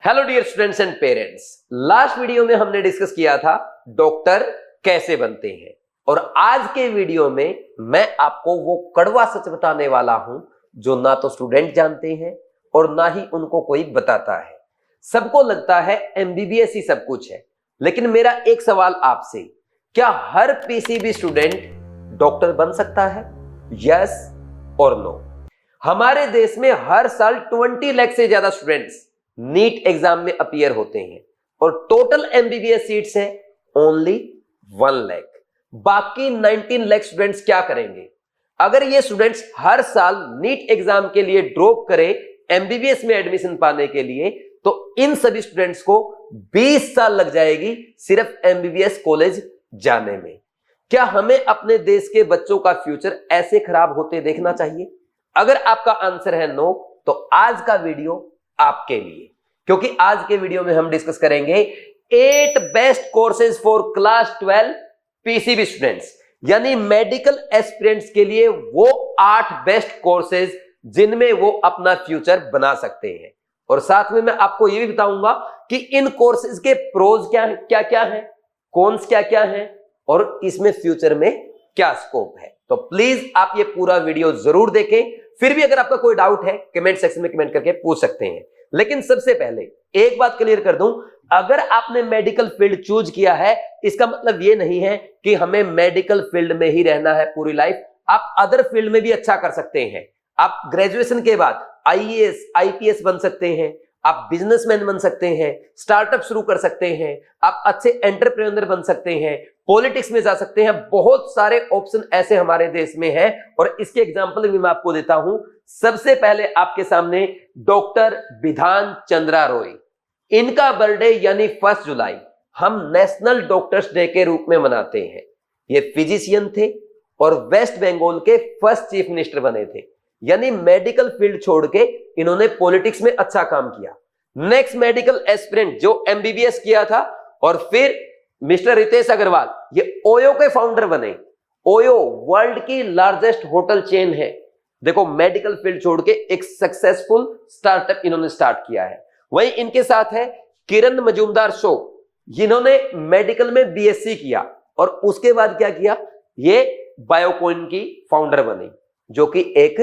Hello dear students and parents. Last video में हमने discuss किया था डॉक्टर कैसे बनते हैं और आज के वीडियो में मैं आपको वो कड़वा सच बताने वाला हूं जो ना तो स्टूडेंट जानते हैं और ना ही उनको कोई बताता है। सबको लगता है एमबीबीएस ही सब कुछ है, लेकिन मेरा एक सवाल आपसे, क्या हर पीसीबी स्टूडेंट डॉक्टर बन सकता है? यस और नो। हमारे देश में हर साल 20 लाख से ज्यादा स्टूडेंट्स नीट एग्जाम में अपीयर होते हैं और टोटल एमबीबीएस सीट्स है ओनली 1 लाख। बाकी 19 लाख स्टूडेंट्स क्या करेंगे? अगर ये स्टूडेंट्स हर साल नीट एग्जाम के लिए ड्रॉप करें एमबीबीएस में एडमिशन पाने के लिए, तो इन सभी स्टूडेंट्स को 20 साल लग जाएगी सिर्फ एमबीबीएस कॉलेज जाने में। क्या हमें अपने देश के बच्चों का फ्यूचर ऐसे खराब होते देखना चाहिए? अगर आपका आंसर है नो, तो आज का वीडियो आपके लिए, क्योंकि आज के वीडियो में हम डिस्कस करेंगे 8 best courses for class 12 PCB students, यानी मेडिकल एस्पिरेंट्स के लिए वो 8 बेस्ट कोर्सेज जिनमें वो अपना फ्यूचर बना सकते हैं। और साथ में मैं आपको यह भी बताऊंगा कि इन कोर्सेज के प्रोज क्या क्या है, कॉन्स क्या क्या है और इसमें फ्यूचर में क्या स्कोप है। तो प्लीज आप ये पूरा वीडियो जरूर देखें। फिर भी अगर आपका कोई डाउट है कमेंट सेक्शन में कमेंट करके पूछ सकते हैं। लेकिन सबसे पहले एक बात क्लियर कर दूं, अगर आपने मेडिकल फील्ड चूज किया है इसका मतलब ये नहीं है कि हमें मेडिकल फील्ड में ही रहना है पूरी लाइफ। आप अदर फील्ड में भी अच्छा कर सकते हैं। आप ग्रेजुएशन के बाद आईएएस आईपीएस बन सकते हैं, आप बिजनेसमैन बन सकते हैं, स्टार्टअप शुरू कर सकते हैं, आप अच्छे एंटरप्रेन्योर बन सकते हैं, पॉलिटिक्स में जा सकते हैं। बहुत सारे ऑप्शन ऐसे हमारे देश में हैं और इसके एग्जांपल भी मैं आपको देता हूं। सबसे पहले आपके सामने डॉक्टर बिधान चंद्रा रॉय, इनका बर्थडे यानी 1 जुलाई हम नेशनल डॉक्टर्स डे के रूप में मनाते हैं। ये फिजिशियन थे और वेस्ट बंगाल के फर्स्ट चीफ मिनिस्टर बने थे, यानी मेडिकल फील्ड छोड़ के इन्होंने पॉलिटिक्स में अच्छा काम किया। नेक्स्ट मेडिकल एस्पिरेंट जो एमबीबीएस किया था और फिर मिस्टर रितेश अग्रवाल, ये ओयो के फाउंडर बने। ओयो वर्ल्ड की लार्जेस्ट होटल चेन है। देखो, मेडिकल फील्ड छोड़ के एक सक्सेसफुल स्टार्टअप इन्होंने स्टार्ट किया है। वहीं इनके साथ है किरण मजूमदार शो, जिन्होंने मेडिकल में बीएससी किया और उसके बाद क्या किया, ये बायोकॉइन की फाउंडर बने, जो कि एक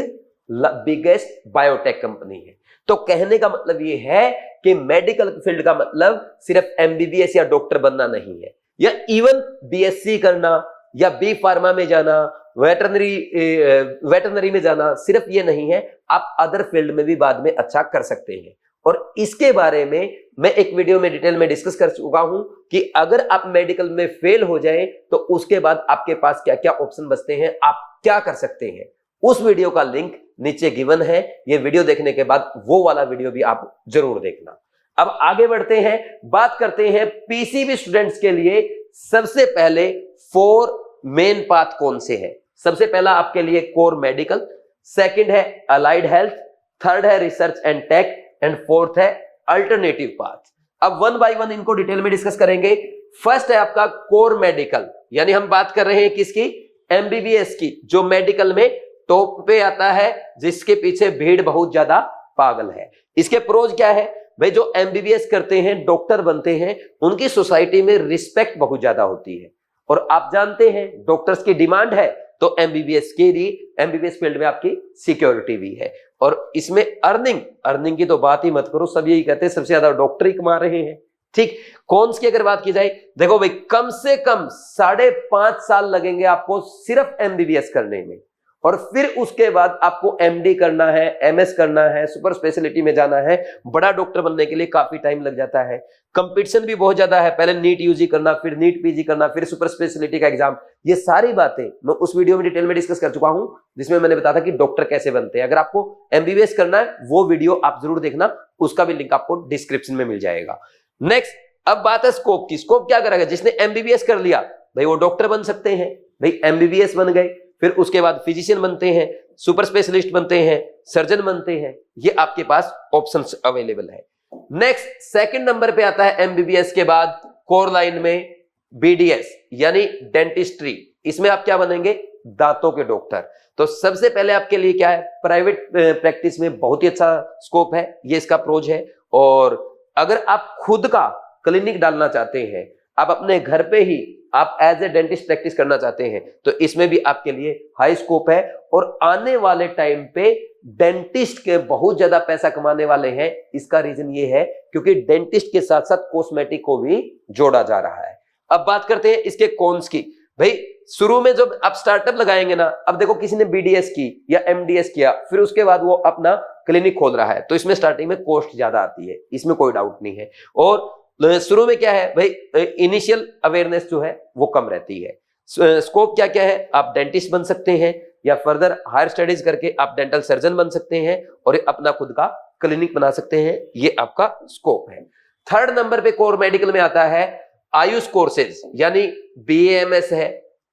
बिगेस्ट बायोटेक कंपनी है। तो कहने का मतलब ये है कि मेडिकल फील्ड का मतलब सिर्फ एमबीबीएस या डॉक्टर बनना नहीं है, या इवन बीएससी करना या बी फार्मा में जाना, वेटरनरी में जाना, सिर्फ ये नहीं है, आप अदर फील्ड में भी बाद में अच्छा कर सकते हैं। और इसके बारे में मैं एक वीडियो में डिटेल में डिस्कस कर चुका हूं कि अगर आप मेडिकल में फेल हो जाए तो उसके बाद आपके पास क्या क्या ऑप्शन बचते हैं, आप क्या कर सकते हैं। उस वीडियो का लिंक नीचे गिवन है। ये वीडियो देखने के बाद वो वाला वीडियो भी आप जरूर देखना। अब आगे बढ़ते हैं, बात करते हैं पीसीबी स्टूडेंट्स के लिए सबसे पहले 4 मेन पाथ कौन से हैं। सबसे पहला आपके लिए कोर मेडिकल, सेकंड है अलाइड हेल्थ, थर्ड है research and tech and fourth है अल्टरनेटिव पाथ। अब 1 बाय 1 इनको डिटेल में डिस्कस करेंगे। फर्स्ट है आपका कोर मेडिकल, यानी हम बात कर रहे हैं किसकी, एमबीबीएस की, जो मेडिकल में टॉप पे आता है, जिसके पीछे भीड़ बहुत ज्यादा पागल है। इसके प्रोज क्या है भाई, जो एमबीबीएस करते हैं, डॉक्टर बनते हैं, उनकी सोसाइटी में रिस्पेक्ट बहुत ज्यादा होती है। और आप जानते हैं डॉक्टर्स की डिमांड है, तो एमबीबीएस के लिए एमबीबीएस फील्ड में आपकी सिक्योरिटी भी है। और इसमें अर्निंग की तो बात ही मत करो, सब यही कहते हैं सबसे ज्यादा डॉक्टर ही कमा रहे हैं। ठीक, कॉन्स की अगर बात की जाए, देखो भाई, कम से कम 5.5 साल लगेंगे आपको सिर्फ एमबीबीएस करने में, और फिर उसके बाद आपको एमडी करना है, एमएस करना है, सुपर स्पेशलिटी में जाना है। बड़ा डॉक्टर बनने के लिए काफी टाइम लग जाता है। कंपटीशन भी बहुत ज्यादा है, पहले नीट यूजी करना, फिर नीट पीजी करना, फिर सुपर स्पेशलिटी का एग्जाम। ये सारी बातें मैं उस वीडियो में डिटेल में डिस्कस कर चुका हूं, जिसमें मैंने बताया था कि डॉक्टर कैसे बनते हैं। अगर आपको एमबीबीएस करना है वो वीडियो आप जरूर देखना, उसका भी लिंक आपको डिस्क्रिप्शन में मिल जाएगा। नेक्स्ट, अब बात है स्कोप की। स्कोप क्या करेगा, जिसने एमबीबीएस कर लिया भाई वो डॉक्टर बन सकते हैं। भाई एमबीबीएस बन गए, फिर उसके बाद फिजिशियन बनते हैं, सुपर स्पेशलिस्ट बनते हैं, सर्जन बनते हैं। ये आपके पास ऑप्शंस अवेलेबल है। नेक्स्ट, सेकंड नंबर पे आता है एमबीबीएस के बाद कोर लाइन में बीडीएस, यानी डेंटिस्ट्री। इसमें आप क्या बनेंगे, दांतों के डॉक्टर। तो सबसे पहले आपके लिए क्या है, प्राइवेट प्रैक्टिस में बहुत ही अच्छा स्कोप है, ये इसका प्रोज है। और अगर आप खुद का क्लिनिक डालना चाहते हैं, आप अपने घर पे ही आप एज ए डेंटिस्ट प्रैक्टिस करना चाहते हैं, तो इसमें भी आपके लिए हाई स्कोप है। और आने वाले टाइम पे डेंटिस्ट के बहुत ज्यादा पैसा कमाने वाले हैं। इसका रीजन ये है क्योंकि डेंटिस्ट के साथ साथ कॉस्मेटिक को भी जोड़ा जा रहा है। अब बात करते हैं इसके कॉन्स की। भाई शुरू में जब आप स्टार्टअप लगाएंगे ना, अब देखो किसी ने बीडीएस की या एमडीएस किया, फिर उसके बाद वो अपना क्लिनिक खोल रहा है, तो इसमें स्टार्टिंग में कॉस्ट ज्यादा आती है, इसमें कोई डाउट नहीं है। और शुरू में क्या है भाई, इनिशियल अवेयरनेस जो है वो कम रहती है। स्कोप क्या क्या है, आप डेंटिस्ट बन सकते हैं या फर्दर हायर स्टडीज करके आप डेंटल सर्जन बन सकते हैं और अपना खुद का क्लिनिक बना सकते हैं, ये आपका स्कोप है। थर्ड नंबर पे कोर मेडिकल में आता है आयुष कोर्सेज, यानी बीएएमएस है,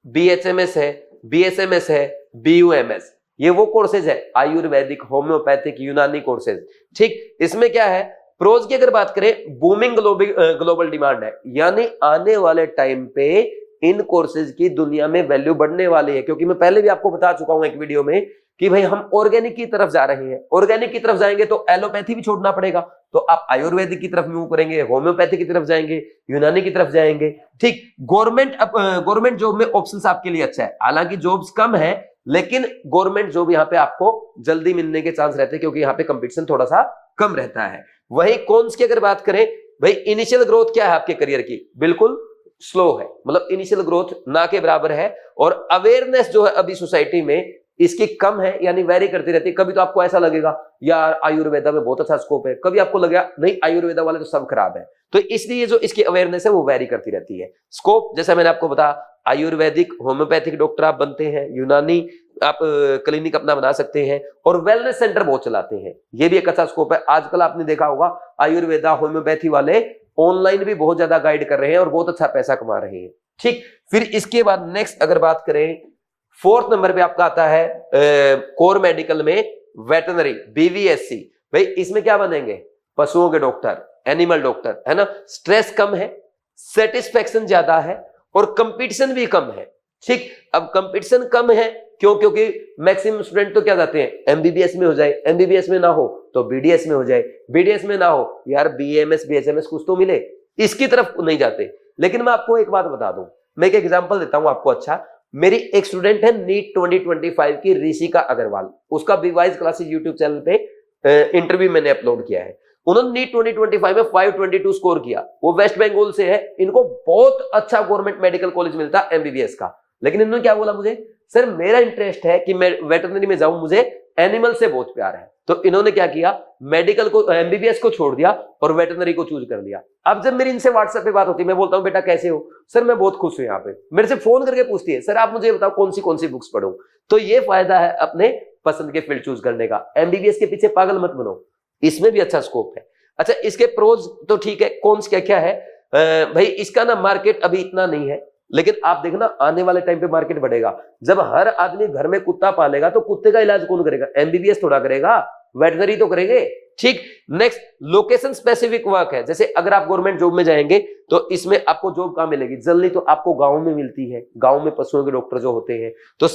बीएचएमएस है, बीएसएमएस है, बीयूएमएस, ये वो कोर्सेज है आयुर्वेदिक, होम्योपैथिक, यूनानी कोर्सेज। ठीक, इसमें क्या है, प्रोज की अगर बात करें, बूमिंग ग्लोबल डिमांड है, यानी आने वाले टाइम पे इन कोर्सेज की दुनिया में वैल्यू बढ़ने वाली है। क्योंकि मैं पहले भी आपको बता चुका हूं एक वीडियो में कि भाई हम ऑर्गेनिक की तरफ जा रहे हैं, ऑर्गेनिक की तरफ जाएंगे तो एलोपैथी भी छोड़ना पड़ेगा, तो आप आयुर्वेदिक की तरफ मूव करेंगे, होम्योपैथी की तरफ जाएंगे, यूनानी की तरफ जाएंगे। ठीक, गवर्नमेंट जॉब में ऑप्शंस आपके लिए अच्छा है, हालांकि जॉब्स कम है, लेकिन गवर्नमेंट जॉब यहाँ पे आपको जल्दी मिलने के चांस रहते हैं क्योंकि यहाँ पे कंपटीशन थोड़ा सा कम रहता है। वही कॉन्स की अगर बात करें, भाई इनिशियल ग्रोथ क्या है आपके करियर की, बिल्कुल स्लो है, मतलब इनिशियल ग्रोथ ना के बराबर है। और अवेयरनेस जो है अभी सोसाइटी में इसकी कम है, यानी वेरी करती रहती है। कभी तो आपको ऐसा लगेगा यार आयुर्वेदा में बहुत अच्छा स्कोप है, कभी आपको लगेगा नहीं आयुर्वेदा वाले तो सब खराब है। तो इसलिए जो इसकी अवेयरनेस है वो वेरी करती रहती है। स्कोप जैसा मैंने आपको बताया, आयुर्वेदिक होम्योपैथिक डॉक्टर आप बनते हैं, यूनानी आप क्लिनिक अपना बना सकते हैं, और वेलनेस सेंटर बहुत चलाते हैं, ये भी एक अच्छा स्कोप है। आजकल आपने देखा होगा आयुर्वेदा होम्योपैथी वाले ऑनलाइन भी बहुत ज्यादा गाइड कर रहे हैं और बहुत अच्छा पैसा कमा रहे हैं। ठीक, फिर इसके बाद नेक्स्ट अगर बात करें, फोर्थ नंबर पे आपका आता है कोर मेडिकल में वेटरनरी, बीवीएससी। भाई इसमें क्या बनेंगे, पशुओं के डॉक्टर, एनिमल डॉक्टर, है ना। स्ट्रेस कम है, सेटिस्फेक्शन ज्यादा है और कंपटीशन भी कम है। ठीक, अब कंपटीशन कम है क्यों, क्योंकि मैक्सिमम स्टूडेंट तो क्या जाते हैं, एमबीबीएस में हो जाए, एमबीबीएस में ना हो तो बीडीएस में हो जाए, बीडीएस में ना हो यार बीएमएस बीएचएमएस कुछ तो मिले, इसकी तरफ नहीं जाते। लेकिन मैं आपको एक बात बता दूं, मैं एक एग्जांपल देता हूं आपको। अच्छा, मेरी एक स्टूडेंट है नीट 2025 की, ऋषिका अग्रवाल, उसका बीवाइज क्लासेस यूट्यूब चैनल पे इंटरव्यू मैंने अपलोड किया है। उन्होंने नीट 2025 में 522 स्कोर किया, वो वेस्ट बंगाल से है, इनको बहुत अच्छा गवर्नमेंट मेडिकल कॉलेज मिलता है एमबीबीएस का। लेकिन इन्होंने क्या बोला मुझे, सर मेरा इंटरेस्ट है कि मैं वेटरनरी में जाऊं, मुझे एनिमल से बहुत प्यार है। तो इन्होंने क्या किया, मेडिकल को, एमबीबीएस को छोड़ दिया और वेटरनरी को चूज कर लिया। अब जब मेरी इनसे व्हाट्सएप पे बात होती है, मैं बोलता हूं बेटा कैसे हो, सर मैं बहुत खुश हूं, यहाँ पे मेरे से फोन करके पूछती है सर आप मुझे बताओ कौन सी बुक्स पढ़ूं। तो ये फायदा है अपने पसंद के फील्ड चूज करने का। एमबीबीएस के पीछे पागल मत बनो, इसमें भी अच्छा स्कोप है। अच्छा, इसके प्रोज तो ठीक है, कॉन्स क्या क्या है, भाई इसका ना मार्केट अभी इतना नहीं है, लेकिन आप देखना आने वाले टाइम पे मार्केट बढ़ेगा। जब हर आदमी घर में कुत्ता पालेगा तो कुत्ते का इलाज कौन करेगा, एमबीबीएस थोड़ा करेगा, वेटरनरी तो करेंगे। ठीक, नेक्स्ट लोकेशन स्पेसिफिक वर्क है। जैसे अगर आप गवर्नमेंट जॉब में जाएंगे तो इसमें आपको जॉब कहां मिलेगी, जल्दी तो आपको गांव में मिलती है, गांव में पशुओं के डॉक्टर जो होते हैं, तो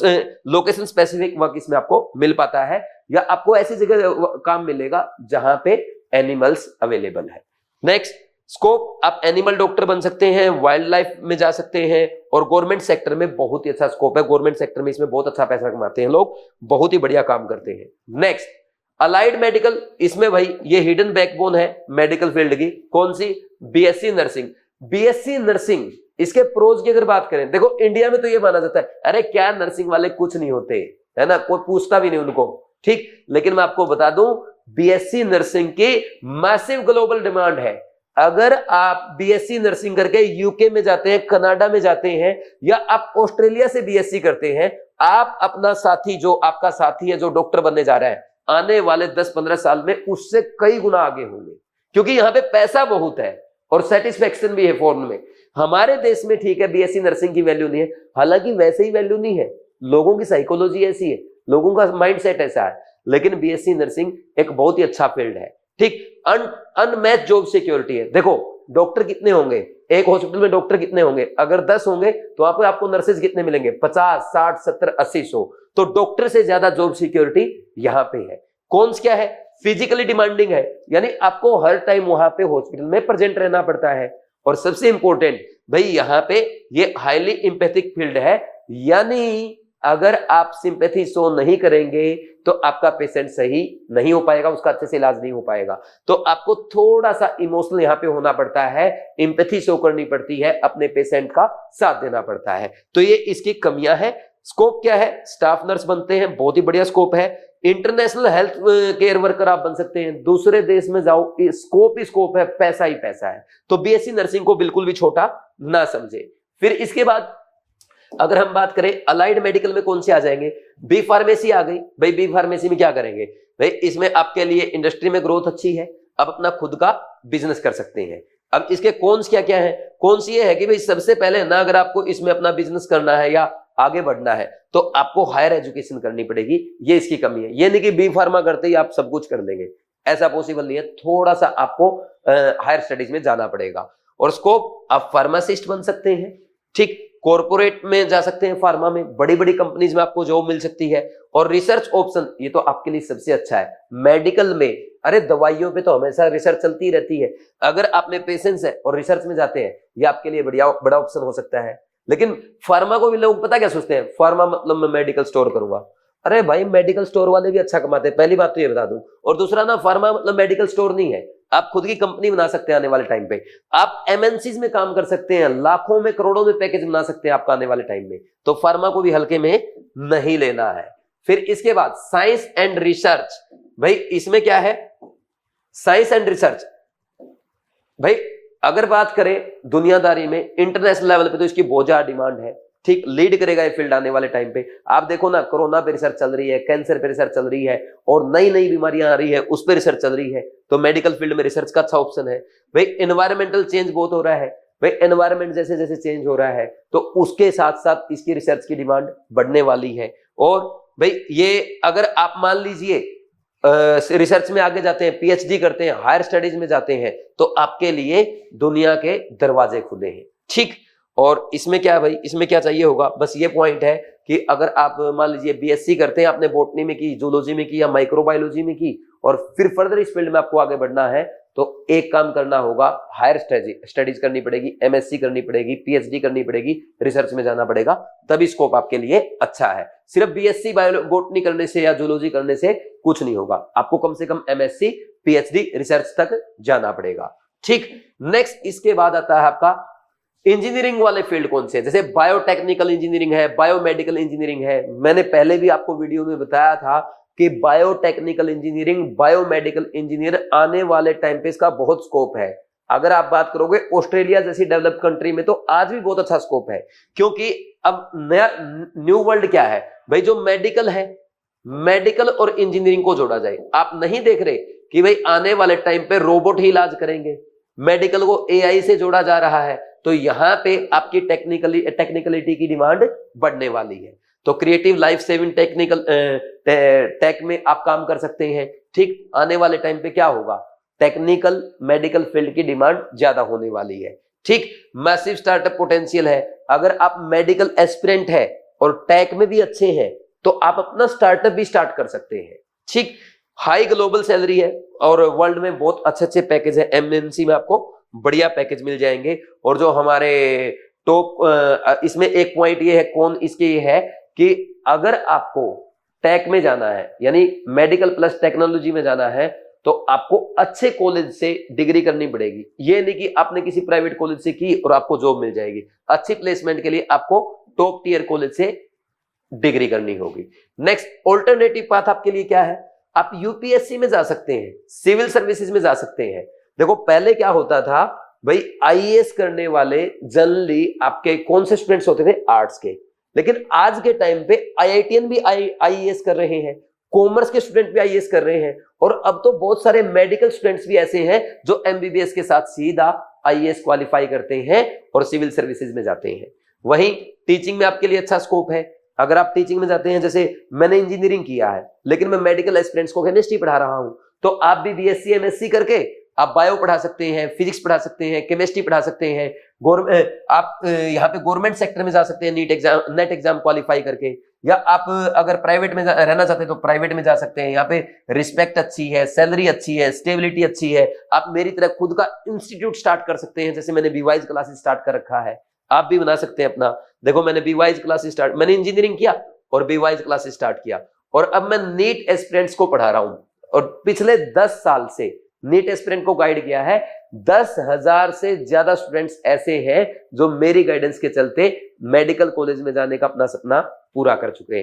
लोकेशन स्पेसिफिक वर्क इसमें आपको मिल पाता है। या आपको ऐसी जगह काम मिलेगा जहां पे एनिमल्स अवेलेबल है। नेक्स्ट स्कोप, आप एनिमल डॉक्टर बन सकते हैं, वाइल्ड लाइफ में जा सकते हैं, और गवर्नमेंट सेक्टर में बहुत ही अच्छा स्कोप है। गवर्नमेंट सेक्टर में इसमें बहुत अच्छा पैसा कमाते हैं लोग, बहुत ही बढ़िया काम करते हैं। नेक्स्ट अलाइड मेडिकल, इसमें भाई ये हिडन बैकबोन है मेडिकल फील्ड की, कौन सी, बीएससी नर्सिंग। बीएससी नर्सिंग, इसके प्रोज की अगर बात करें, देखो इंडिया में तो ये माना जाता है अरे क्या नर्सिंग वाले कुछ नहीं होते, है ना, कोई पूछता भी नहीं उनको। ठीक, लेकिन मैं आपको बता दूं बीएससी नर्सिंग की मैसिव ग्लोबल डिमांड है। अगर आप बीएससी नर्सिंग करके यूके में जाते हैं, कनाडा में जाते हैं, या आप ऑस्ट्रेलिया से बीएससी करते हैं, आप अपना साथी, जो आपका साथी है जो डॉक्टर बनने जा रहा है, आने वाले 10-15 साल में उससे कई गुना आगे होंगे, क्योंकि यहाँ पे पैसा बहुत है और सेटिस्फेक्शन भी है फॉरेन में। हमारे देश में ठीक है बीएससी नर्सिंग की वैल्यू नहीं है, हालांकि वैसे ही वैल्यू नहीं है, लोगों की साइकोलॉजी ऐसी है, लोगों का माइंडसेट ऐसा है, लेकिन बीएससी नर्सिंग एक बहुत ही अच्छा फील्ड है। ठीक, अनमैच जॉब सिक्योरिटी है। देखो डॉक्टर कितने होंगे एक हॉस्पिटल में, डॉक्टर कितने होंगे, अगर 10 होंगे तो आपको नर्सेज कितने मिलेंगे, 50, 60, 70, 80, 100। तो डॉक्टर से ज्यादा जॉब सिक्योरिटी यहाँ पे है। कॉन्स क्या है? फिजिकली डिमांडिंग है, यानी आपको हर टाइम वहां पे हॉस्पिटल में प्रेजेंट रहना पड़ता है। और सबसे इंपॉर्टेंट भाई यहाँ पे ये हाईली एम्पैथिक फील्ड है, यानी अगर आप सिंपैथी शो नहीं करेंगे तो आपका पेशेंट सही नहीं हो पाएगा, उसका अच्छे से इलाज नहीं हो पाएगा। तो आपको थोड़ा सा इमोशनल यहाँ पे होना पड़ता है, एम्पैथी शो करनी पड़ती है, अपने पेशेंट का साथ देना पड़ता है। तो ये इसकी कमियां है। स्कोप क्या है? स्टाफ नर्स बनते हैं, बहुत ही बढ़िया स्कोप है। इंटरनेशनल हेल्थ केयर वर्कर आप बन सकते हैं, दूसरे देश में जाओ, स्कोप ही स्कोप है, पैसा ही पैसा है। तो बीएससी नर्सिंग को बिल्कुल भी छोटा ना समझे। फिर इसके बाद अगर हम बात करें अलाइड मेडिकल में कौन से आ जाएंगे? बी फार्मेसी आ गई। भाई बी फार्मेसी में क्या करेंगे? भाई इसमें आपके लिए इंडस्ट्री में ग्रोथ अच्छी है, आप अपना खुद का बिजनेस कर सकते हैं। अब इसके कॉन्स क्या क्या है? कॉन्स ये है कि भाई सबसे पहले ना, अगर आपको इसमें अपना बिजनेस करना है या आगे बढ़ना है तो आपको हायर एजुकेशन करनी पड़ेगी, ये इसकी कमी है। ये नहीं कि बी फार्मा करते ही आप सब कुछ कर लेंगे, ऐसा पॉसिबल नहीं है। थोड़ा सा आपको हायर स्टडीज में जाना पड़ेगा। और स्कोप, आप फार्मासिस्ट बन सकते हैं, ठीक, कॉर्पोरेट में जा सकते हैं, फार्मा में बड़ी बड़ी कंपनीज में आपको जॉब मिल सकती है। और रिसर्च ऑप्शन, ये तो आपके लिए सबसे अच्छा है। मेडिकल में, अरे दवाइयों पे तो हमेशा रिसर्च चलती रहती है, अगर आप में पेशेंस है और रिसर्च में जाते हैं, ये आपके लिए बढ़िया बड़ा ऑप्शन हो सकता है। लेकिन फार्मा को भी लोग पता क्या सोचते हैं? फार्मा मतलब मैं मेडिकल स्टोर करूंगा। अरे भाई मेडिकल स्टोर वाले भी अच्छा कमाते हैं, पहली बात तो ये बता दूं। और दूसरा ना, फार्मा मतलब मेडिकल स्टोर नहीं है, आप खुद की कंपनी बना सकते हैं आने वाले टाइम पे। आप एमएनसीज में काम कर सकते हैं, लाखों में करोड़ों में पैकेज बना सकते हैं आपका आने वाले टाइम में। तो फार्मा को भी हल्के में नहीं लेना है। फिर इसके बाद साइंस एंड रिसर्च। भाई इसमें क्या है? साइंस एंड रिसर्च, भाई अगर बात करें दुनियादारी में, इंटरनेशनल लेवल पे तो इसकी बहुत ज्यादा डिमांड है, ठीक, लीड करेगा ये फील्ड आने वाले टाइम पे। आप देखो ना, कोरोना पे रिसर्च चल रही है, कैंसर पे रिसर्च चल रही है, और नई नई बीमारियां आ रही है, उस पर रिसर्च चल रही है। तो मेडिकल फील्ड में रिसर्च का अच्छा ऑप्शन है। भाई एनवायरमेंटल चेंज बहुत हो रहा है, भाई एनवायरमेंट जैसे जैसे चेंज हो रहा है तो उसके साथ साथ इसकी रिसर्च की डिमांड बढ़ने वाली है। और भाई ये अगर आप मान लीजिए रिसर्च में आगे जाते हैं, पीएचडी करते हैं, हायर स्टडीज में जाते हैं, तो आपके लिए दुनिया के दरवाजे खुले हैं, ठीक। और इसमें क्या है भाई, इसमें क्या चाहिए होगा? बस ये पॉइंट है कि अगर आप मान लीजिए बीएससी करते हैं, आपने बॉटनी में की, जूलॉजी में की या माइक्रोबायोलॉजी में की, और फिर फर्दर इस फील्ड में आपको आगे बढ़ना है, तो एक काम करना होगा, हायर स्टडीज करनी पड़ेगी, एमएससी करनी पड़ेगी, पीएचडी करनी पड़ेगी, रिसर्च में जाना पड़ेगा, तभी स्कोप आपके लिए अच्छा है। सिर्फ बीएससी बॉटनी करने से या जूलॉजी करने से कुछ नहीं होगा, आपको कम से कम एमएससी, पीएचडी, रिसर्च तक जाना पड़ेगा, ठीक। नेक्स्ट इसके बाद आता है आपका इंजीनियरिंग वाले फील्ड कौन से? जैसे बायोटेक्निकल इंजीनियरिंग है, बायोमेडिकल इंजीनियरिंग है। मैंने पहले भी आपको वीडियो में बताया था कि बायोटेक्निकल इंजीनियरिंग, बायोमेडिकल इंजीनियर आने वाले टाइम पे इसका बहुत स्कोप है। अगर आप बात करोगे ऑस्ट्रेलिया जैसी डेवलप्ड कंट्री में, तो आज भी बहुत अच्छा स्कोप है, क्योंकि अब नया न्यू वर्ल्ड क्या है भाई, जो मेडिकल है, मेडिकल और इंजीनियरिंग को जोड़ा जाए। आप नहीं देख रहे कि भाई आने वाले टाइम पे रोबोट ही इलाज करेंगे, मेडिकल को एआई से जोड़ा जा रहा है, तो यहां पे आपकी टेक्निकलिटी की डिमांड बढ़ने वाली है। तो creative life saving technical tech में आप काम कर सकते हैं, ठीक। आने वाले टाइम पे क्या होगा, टेक्निकल मेडिकल फील्ड की डिमांड ज्यादा होने वाली है, ठीक। मैसिव स्टार्टअप पोटेंशियल है। अगर आप मेडिकल एस्पिरेंट है और टेक में भी अच्छे हैं, तो आप अपना स्टार्टअप भी स्टार्ट कर सकते हैं, ठीक। हाई ग्लोबल सैलरी है और वर्ल्ड में बहुत अच्छे अच्छे पैकेज है, एमएनसी में आपको बढ़िया पैकेज मिल जाएंगे। और जो हमारे टॉप, इसमें एक पॉइंट ये है, कौन इसके ये है कि अगर आपको टेक में जाना है, यानी मेडिकल प्लस टेक्नोलॉजी में जाना है, तो आपको अच्छे कॉलेज से डिग्री करनी पड़ेगी। ये नहीं कि आपने किसी प्राइवेट कॉलेज से की और आपको जॉब मिल जाएगी। अच्छी प्लेसमेंट के लिए आपको टॉप टियर कॉलेज से डिग्री करनी होगी। नेक्स्ट ऑल्टरनेटिव पाथ आपके लिए क्या है, आप यूपीएससी में जा सकते हैं, सिविल सर्विसेज में जा सकते हैं। देखो पहले क्या होता था भाई, आईएएस करने वाले जनरली आपके कौन से स्टूडेंट्स होते थे? आर्ट्स के। लेकिन आज के टाइम पे आईआईटीएन भी आईएएस कर रहे हैं, कॉमर्स के स्टूडेंट भी आईएएस कर रहे हैं, और अब तो बहुत सारे मेडिकल स्टूडेंट्स भी ऐसे हैं जो एमबीबीएस के साथ सीधा आईएएस क्वालिफाई करते हैं और सिविल सर्विसेज में जाते हैं। वहीं टीचिंग में आपके लिए अच्छा स्कोप है। अगर आप टीचिंग में जाते हैं, जैसे मैंने इंजीनियरिंग किया है लेकिन मैं मेडिकल एस्पिरेंट्स को केमिस्ट्री पढ़ा रहा हूं, तो आप भी बीएससी एमएससी करके आप बायो पढ़ा सकते हैं, फिजिक्स पढ़ा सकते हैं, केमिस्ट्री पढ़ा सकते हैं, आप यहाँ पे गवर्नमेंट सेक्टर में जा सकते हैं नेट एग्जाम क्वालिफाई करके, या आप अगर प्राइवेट में रहना चाहते हैं तो प्राइवेट में जा सकते हैं। यहाँ पे रिस्पेक्ट अच्छी है, सैलरी अच्छी है, स्टेबिलिटी अच्छी है। आप मेरी तरह खुद का इंस्टीट्यूट स्टार्ट कर सकते हैं, जैसे मैंने बीवाइज क्लासेस स्टार्ट कर रखा है, आप भी बना सकते हैं अपना। देखो मैंने बीवाइज क्लासेस स्टार्ट, मैंने इंजीनियरिंग किया और बीवाइज क्लासेस स्टार्ट किया, और अब मैं नीट एस्पिरेंट्स को पढ़ा रहा हूं, और पिछले 10 साल से नीट एस्पिरेंट को गाइड किया है। 10,000 से ज्यादा स्टूडेंट्स ऐसे हैं जो मेरी गाइडेंस के चलते मेडिकल कॉलेज में जाने का अपना सपना पूरा कर चुके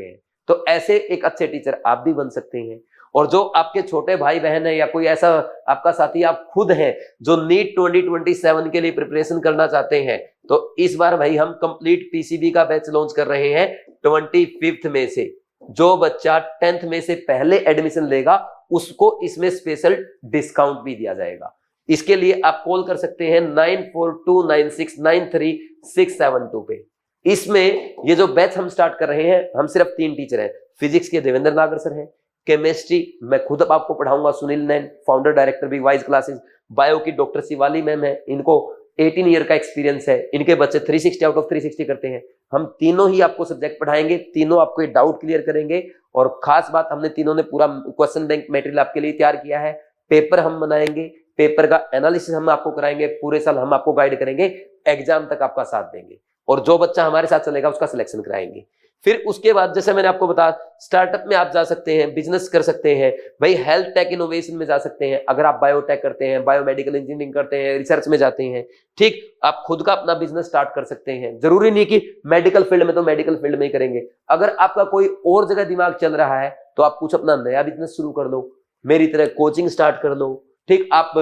हैं। तो ऐसे एक अच्छे टीचर आप भी बन सकते हैं। और जो आपके छोटे भाई बहन है या कोई ऐसा आपका साथी आप खुद हैं जो नीट 2027 के लिए प्रिपरेशन करना चाहते हैं, तो इस बार भाई हम कंप्लीट पीसीबी का बैच लॉन्च कर रहे हैं 25 मई से। जो बच्चा 10th में से पहले एडमिशन लेगा उसको इसमें स्पेशल डिस्काउंट भी दिया जाएगा। इसके लिए आप कॉल कर सकते हैं 9429693672 पे। इसमें ये जो बैच हम स्टार्ट कर रहे हैं, हम सिर्फ 3 टीचर हैं। फिजिक्स के देवेंद्र नागर सर हैं, केमिस्ट्री मैं खुद आपको पढ़ाऊंगा सुनील नैन, फाउंडर डायरेक्टर बीवाइज क्लासेस। बायो की डॉक्टर शिवाली मैम है, इनको 18 ईयर का एक्सपीरियंस है, इनके बच्चे 360 आउट ऑफ 360 करते हैं। हम तीनों ही आपको सब्जेक्ट पढ़ाएंगे, तीनों आपको ये डाउट क्लियर करेंगे। और खास बात, हमने तीनों ने पूरा क्वेश्चन बैंक मटेरियल आपके लिए तैयार किया है। पेपर हम बनाएंगे, पेपर का एनालिसिस हम आपको कराएंगे, पूरे साल हम आपको गाइड करेंगे, एग्जाम तक आपका साथ देंगे, और जो बच्चा हमारे साथ चलेगा उसका सिलेक्शन कराएंगे। फिर उसके बाद जैसे मैंने आपको बताया, स्टार्टअप में आप जा सकते हैं, बिजनेस कर सकते हैं भाई, हेल्थ टेक इनोवेशन में जा सकते हैं। अगर आप बायोटेक करते हैं, बायोमेडिकल इंजीनियरिंग करते हैं, रिसर्च में जाते हैं, ठीक, आप खुद का अपना बिजनेस स्टार्ट कर सकते हैं। जरूरी नहीं कि मेडिकल फील्ड में, तो मेडिकल फील्ड में ही करेंगे। अगर आपका कोई और जगह दिमाग चल रहा है तो आप कुछ अपना नया बिजनेस शुरू कर लो, मेरी तरह कोचिंग स्टार्ट कर लो, ठीक, आप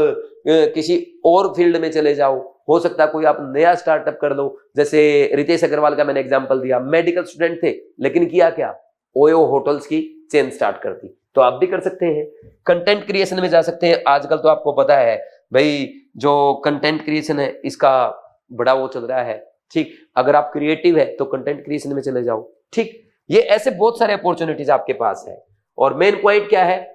किसी और फील्ड में चले जाओ। हो सकता है कोई आप नया स्टार्टअप कर लो, जैसे रितेश अग्रवाल का मैंने एग्जांपल दिया, मेडिकल स्टूडेंट थे लेकिन किया क्या, ओयो होटल्स की चेन स्टार्ट कर दी, तो आप भी कर सकते हैं। कंटेंट क्रिएशन में जा सकते हैं। आजकल तो आपको पता है भाई, जो कंटेंट क्रिएशन है इसका बड़ा वो चल रहा है, ठीक, अगर आप क्रिएटिव है तो कंटेंट क्रिएशन में चले जाओ, ठीक। ये ऐसे बहुत सारे अपॉर्चुनिटीज आपके पास है। और मेन पॉइंट क्या है,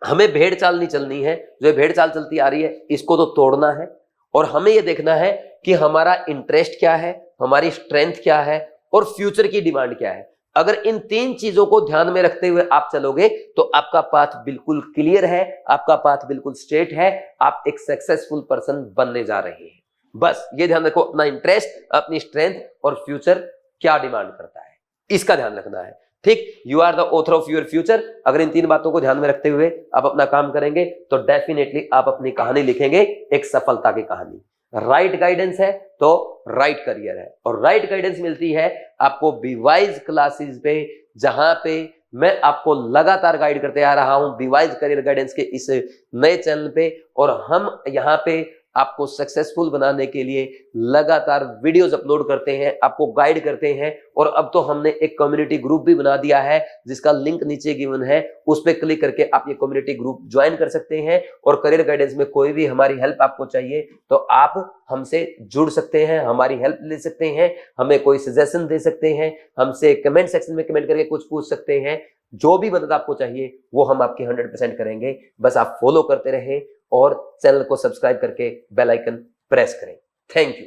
हमें भेड़ चाल नहीं चलनी है। जो भेड़ चाल चलती आ रही है इसको तो तोड़ना है, और हमें यह देखना है कि हमारा इंटरेस्ट क्या है, हमारी स्ट्रेंथ क्या है, और फ्यूचर की डिमांड क्या है। अगर इन 3 चीजों को ध्यान में रखते हुए आप चलोगे तो आपका पाथ बिल्कुल क्लियर है, आपका पाथ बिल्कुल स्ट्रेट है, आप एक सक्सेसफुल पर्सन बनने जा रहे हैं। बस ये ध्यान रखो, अपना इंटरेस्ट, अपनी स्ट्रेंथ और फ्यूचर क्या डिमांड करता है, इसका ध्यान रखना है, ठीक। You are the author of your future. अगर इन 3 बातों को ध्यान में रखते हुए आप अपना काम करेंगे तो डेफिनेटली आप अपनी कहानी लिखेंगे, एक सफलता की कहानी। राइट गाइडेंस है तो राइट करियर है, और राइट गाइडेंस मिलती है आपको बीवाइज क्लासेस पे, जहां पे मैं आपको लगातार गाइड करते आ रहा हूं बीवाइज करियर गाइडेंस के इस नए चैनल पे। और हम यहां पे आपको सक्सेसफुल बनाने के लिए लगातार वीडियोस अपलोड करते हैं, आपको गाइड करते हैं। और अब तो हमने एक कम्युनिटी ग्रुप भी बना दिया है जिसका लिंक नीचे गिवन है, उस पर क्लिक करके आप ये कम्युनिटी ग्रुप ज्वाइन कर सकते हैं। और करियर गाइडेंस में कोई भी हमारी हेल्प आपको चाहिए तो आप हमसे जुड़ सकते हैं, हमारी हेल्प ले सकते हैं, हमें कोई सजेशन दे सकते हैं, हमसे कमेंट सेक्शन में कमेंट करके कुछ पूछ सकते हैं। जो भी मदद आपको चाहिए वो हम आपकी 100% करेंगे। बस आप फॉलो करते रहें और चैनल को सब्सक्राइब करके बेल आइकन प्रेस करें। Thank you.